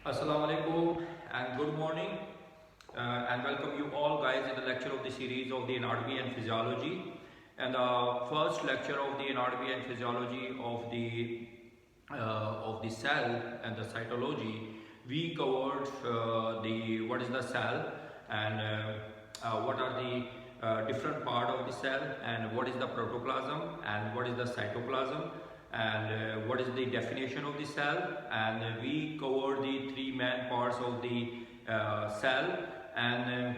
Assalamu alaikum and good morning and welcome you all guys in the lecture of the series of the anatomy and physiology, and the first lecture of the anatomy and physiology of the cell and the cytology. We covered the what is the cell and what are the different part of the cell and what is the protoplasm and what is the cytoplasm and what is the definition of the cell, and we covered the three main parts of the cell, and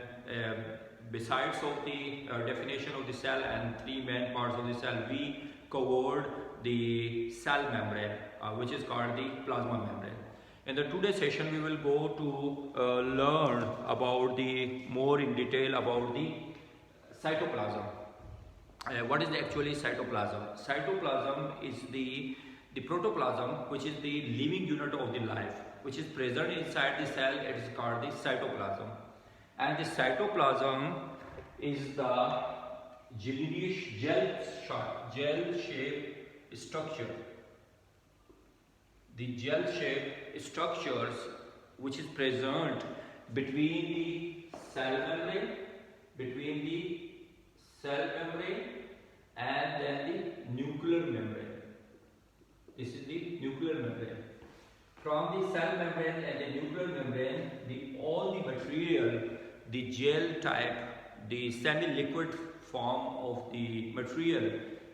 besides of the definition of the cell and three main parts of the cell, we covered the cell membrane, which is called the plasma membrane. In the today's session we will go to learn about the more in detail about the cytoplasm. What is actually cytoplasm? Cytoplasm is the protoplasm, which is the living unit of the life, which is present inside the cell. It is called the cytoplasm, and the cytoplasm is the gel-shaped structure. The gel-shaped structures which is present between the cell membrane, between the cell membrane and then the nuclear membrane. This is the nuclear membrane. From the cell membrane and the nuclear membrane, all the material, the gel type, the semi-liquid form of the material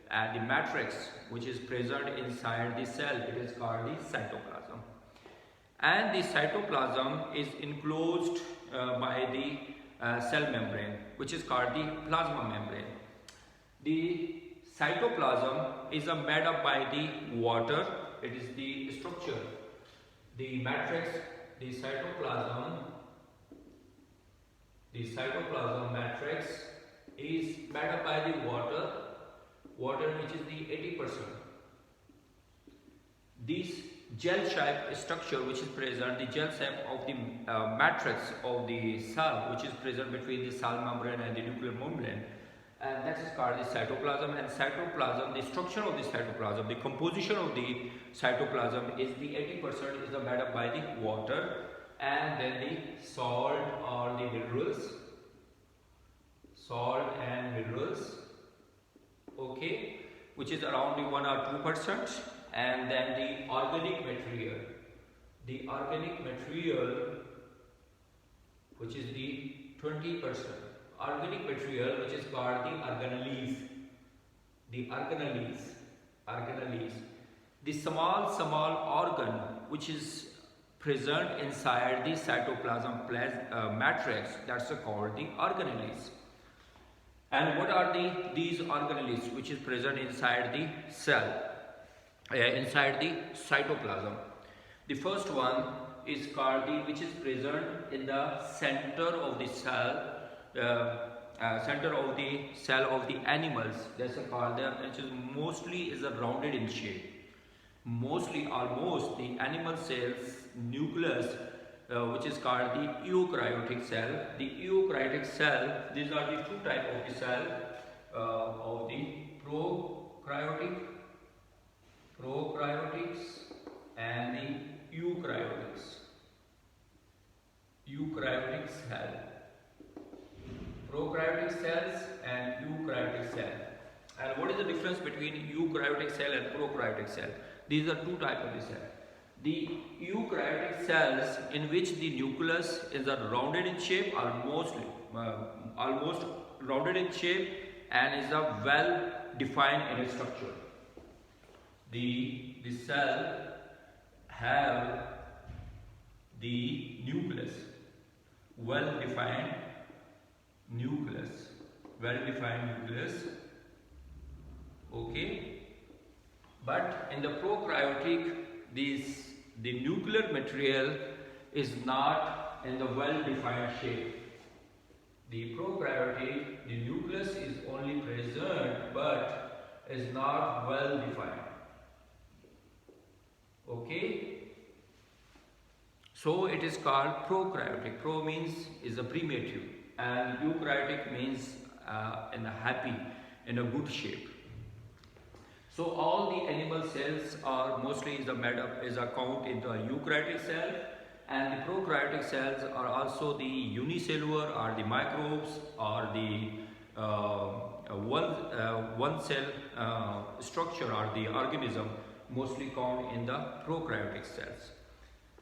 and the matrix which is present inside the cell, it is called the cytoplasm. And the cytoplasm is enclosed by the cell membrane, which is called the plasma membrane. The cytoplasm is made up by the water. It is the structure, the matrix, the cytoplasm matrix is made up by the water which is the 80%. This gel-shaped structure which is present, the gel shape of the matrix of the cell which is present between the cell membrane and the nuclear membrane, and that is called the cytoplasm. And cytoplasm, the structure of the cytoplasm, the composition of the cytoplasm is the 80% is made up by the water and then the salt or the minerals, okay, which is around the 1 or 2%, and then the organic material, which is the 20%, organic material which is called the organelles, the small organ which is present inside the cytoplasm matrix, that's called the organelles. And what are these organelles which is present inside the cell, inside the cytoplasm? The first one is called which is present in the center of the cell, center of the cell of the animals. That's called which is mostly is rounded in shape. Mostly, almost the animal cells nucleus, which is called the eukaryotic cell. The eukaryotic cell, these are the two types of the cell, of the prokaryotics and the eukaryotic cell. Prokaryotic cells and eukaryotic cell. And what is the difference between eukaryotic cell and prokaryotic cell? These are two types of the cell. The eukaryotic cells, in which the nucleus is rounded in shape, almost rounded in shape, and is well defined in its structure. The cell have the nucleus, well defined nucleus, okay. But in the prokaryotic, the nuclear material is not in the well-defined shape. The prokaryotic, the nucleus is only present but is not well-defined. Okay? So it is called prokaryotic. Pro means is a primitive, and eukaryotic means in a good shape. So all the animal cells are mostly is made up is a count in the eukaryotic cell, And the prokaryotic cells are also the unicellular, or the microbes, or the one cell structure, or the organism mostly found in the prokaryotic cells.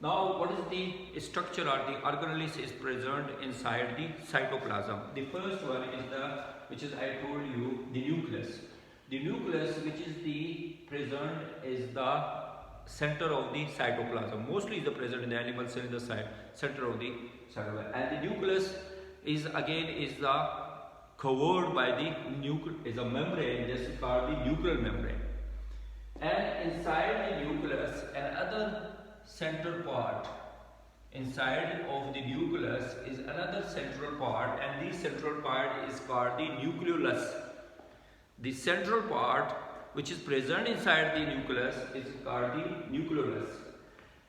Now, what is the structure or the organelles is present inside the cytoplasm? The first one is which is I told you, the nucleus. The nucleus, which is the present, is the center of the cytoplasm. Mostly is present in the animal cell in the center of the cytoplasm. And the nucleus is the covered by the is a membrane. This is called the nuclear membrane. And inside the nucleus, another center part. Inside of the nucleus is another central part, and the central part is called the nucleolus. The central part which is present inside the nucleus is called the nucleolus.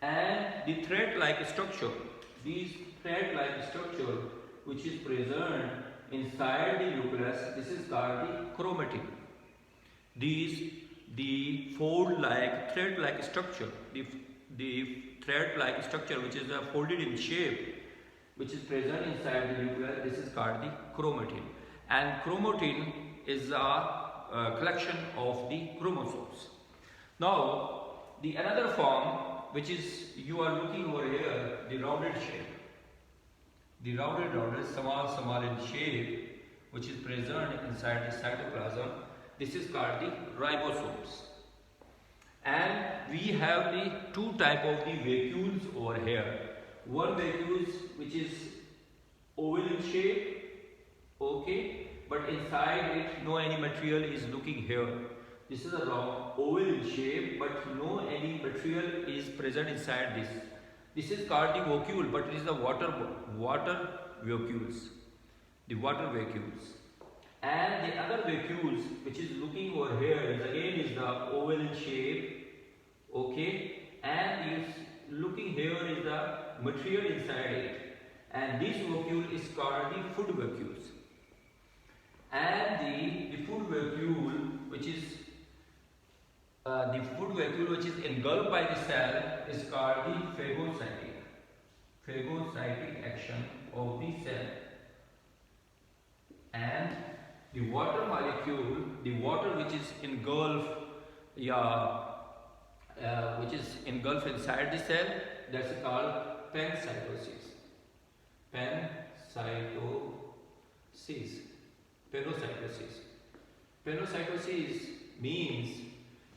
And the thread-like structure, which is present inside the nucleus, this is called the chromatin. The fold-like, thread-like structure, the thread-like structure which is folded in shape, which is present inside the nucleus, this is called the chromatin. And chromatin is a collection of the chromosomes. Now, the another form, which is you are looking over here, the rounded shape. The rounded, small in shape, which is present inside the cytoplasm. This is called the ribosomes. And we have the two type of the vacuoles over here. One vacuole which is oval in shape, okay, but inside it no any material is looking here. This is a round oval in shape, but no any material is present inside this. This is called the vacuole, but it is the water vacuoles. The water vacuoles. And the other vacuoles which is looking over here is the oval in shape, okay, and is looking here is the material inside it, and this vacuole is called the food vacuoles. And the food vacuole which is engulfed by the cell is called the phagocytic action of the cell. And the water molecule, the water which is engulfed, which is engulfed inside the cell, that's called panocytosis. Panocytosis means,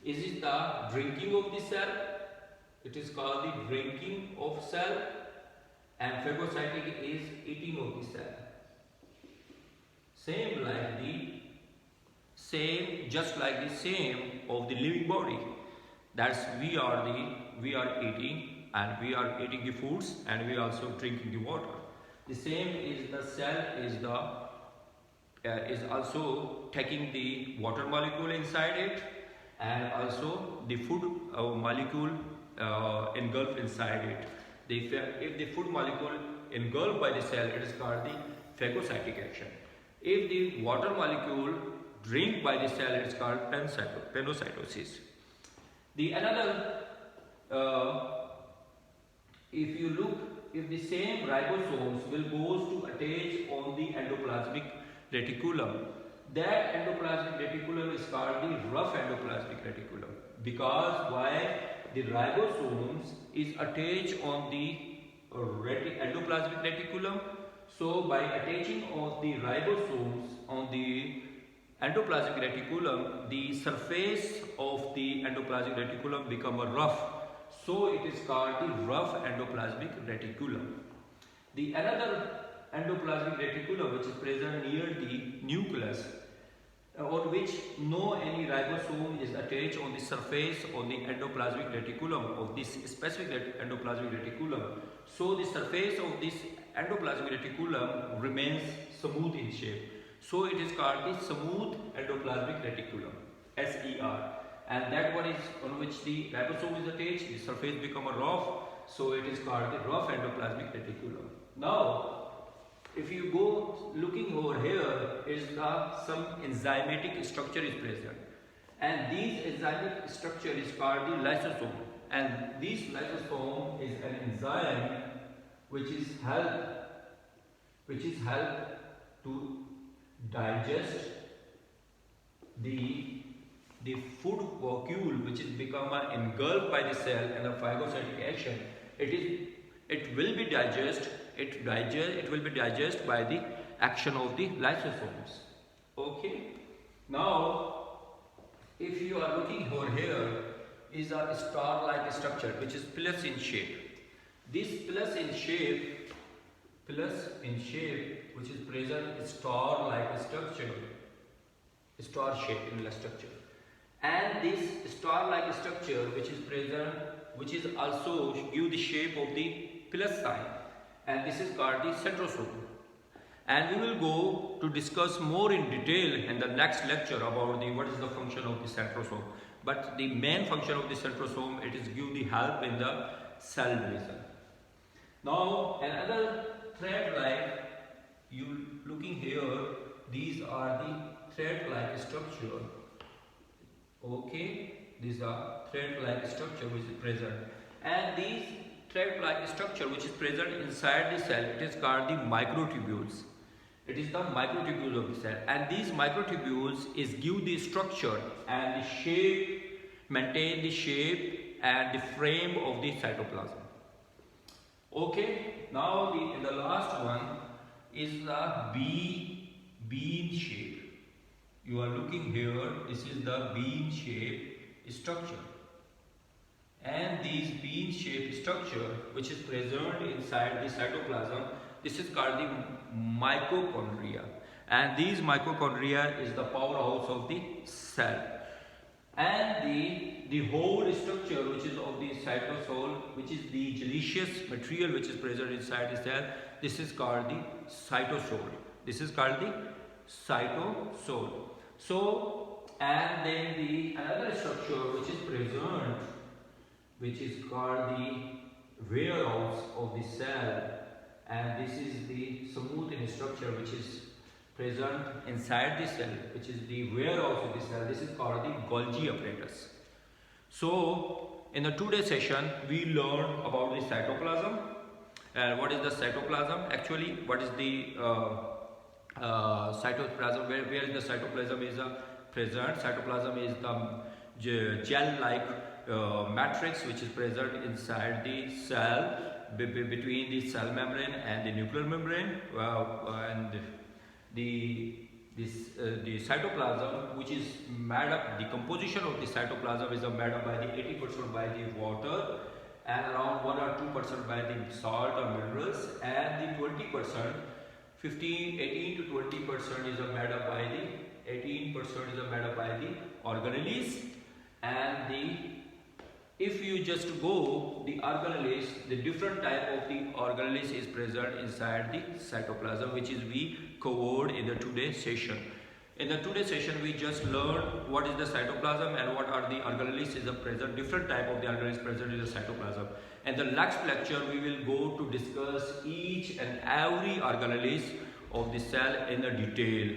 is it the drinking of the cell? It is called the drinking of cell, and phagocytic is eating of the cell. Just like the same of the living body. That's we are eating, and we are eating the foods, and we are also drinking the water. The same is the cell is also taking the water molecule inside it, and also the food molecule engulfed inside it. If the food molecule engulfed by the cell, it is called the phagocytic action. If the water molecule drink by the cell, it is called panocytosis. The another, if you look, if the same ribosomes will goes to attach on the endoplasmic reticulum, that endoplasmic reticulum is called the rough endoplasmic reticulum. Because why? The ribosomes is attached on the endoplasmic reticulum. So by attaching of the ribosomes on the endoplasmic reticulum, the surface of the endoplasmic reticulum become a rough. So it is called the rough endoplasmic reticulum. The another endoplasmic reticulum which is present near the nucleus, on which no any ribosome is attached on the surface of the endoplasmic reticulum of this specific endoplasmic reticulum. So the surface of this endoplasmic reticulum remains smooth in shape. So it is called the smooth endoplasmic reticulum, SER. And that one is on which the ribosome is attached, the surface become a rough, so it is called the rough endoplasmic reticulum. Now, if you go looking over here, is some enzymatic structure is present, and this enzymatic structure is called the lysosome, and this lysosome is an enzyme which is help to digest the food molecule which is become engulfed by the cell and the phagocytic action. It will be digested by the action of the lysosomes. Okay. Now, if you are looking over here, is a star-like structure which is plus in shape. This plus in shape which is present star-like structure, star shape in the structure, and this star-like structure which is present, which is also give the shape of the plus sign, and this is called the centrosome. And we will go to discuss more in detail in the next lecture about what is the function of the centrosome. But the main function of the centrosome, it is give the help in the cell division. Now another thread-like, you looking here, these are the thread-like structure. Okay, these are thread-like structure which is present, and these thread-like structure which is present inside the cell, it is called the microtubules. It is the microtubules of the cell, and these microtubules is give the structure and the shape, maintain the shape and the frame of the cytoplasm. Okay, now the last one is the bean shape. You are looking here, this is the bean shape structure, and these bean shape structure which is present inside the cytoplasm, this is called the mitochondria, and these mitochondria is the powerhouse of the cell, and the whole structure which is of the cytosol, which is the gelatinous material which is present inside the cell, this is called the cytosol. This is called the cytosol. So, and then the another structure which is present, which is called the warehouse of the cell, and this is the smooth structure which is present inside the cell, which is the warehouse of the cell. This is called the Golgi apparatus. So in the today's session we learned about the cytoplasm, and what is the cytoplasm actually, what is the cytoplasm, where is the cytoplasm is present. Cytoplasm is the gel-like matrix which is present inside the cell, between the cell membrane and the nuclear membrane, and the cytoplasm, which is made up, the composition of the cytoplasm is made up by the 80% by the water and around 1 or 2% by the salt or minerals, and the 20%, 18 to 20% is made up by the 18% is made up by the organelles, and if you just go the organelles, the different type of the organelles is present inside the cytoplasm, which is we covered in the today's session. In the today's session we just learned what is the cytoplasm and what are the organelles is present, different type of the organelles present in the cytoplasm. In the next lecture we will go to discuss each and every organelles of the cell in the detail.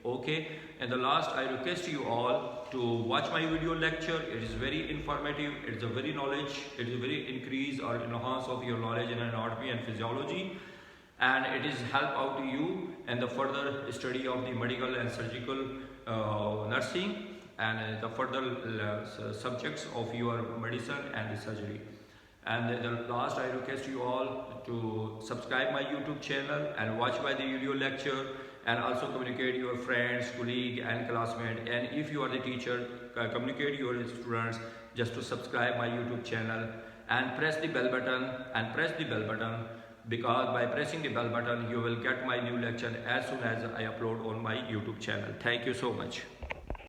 Okay, and the last, I request you all to watch my video lecture. It is very informative, it is a very knowledge, it is a very increase or enhance of your knowledge in anatomy and physiology, and it is help out to you in the further study of the medical and surgical nursing and the further subjects of your medicine and the surgery. And the last, I request you all to subscribe my YouTube channel and watch my video lecture, and also communicate your friends, colleague and classmate, and if you are the teacher, communicate your students just to subscribe my YouTube channel and press the bell button, because by pressing the bell button you will get my new lecture as soon as I upload on my YouTube channel. Thank you so much.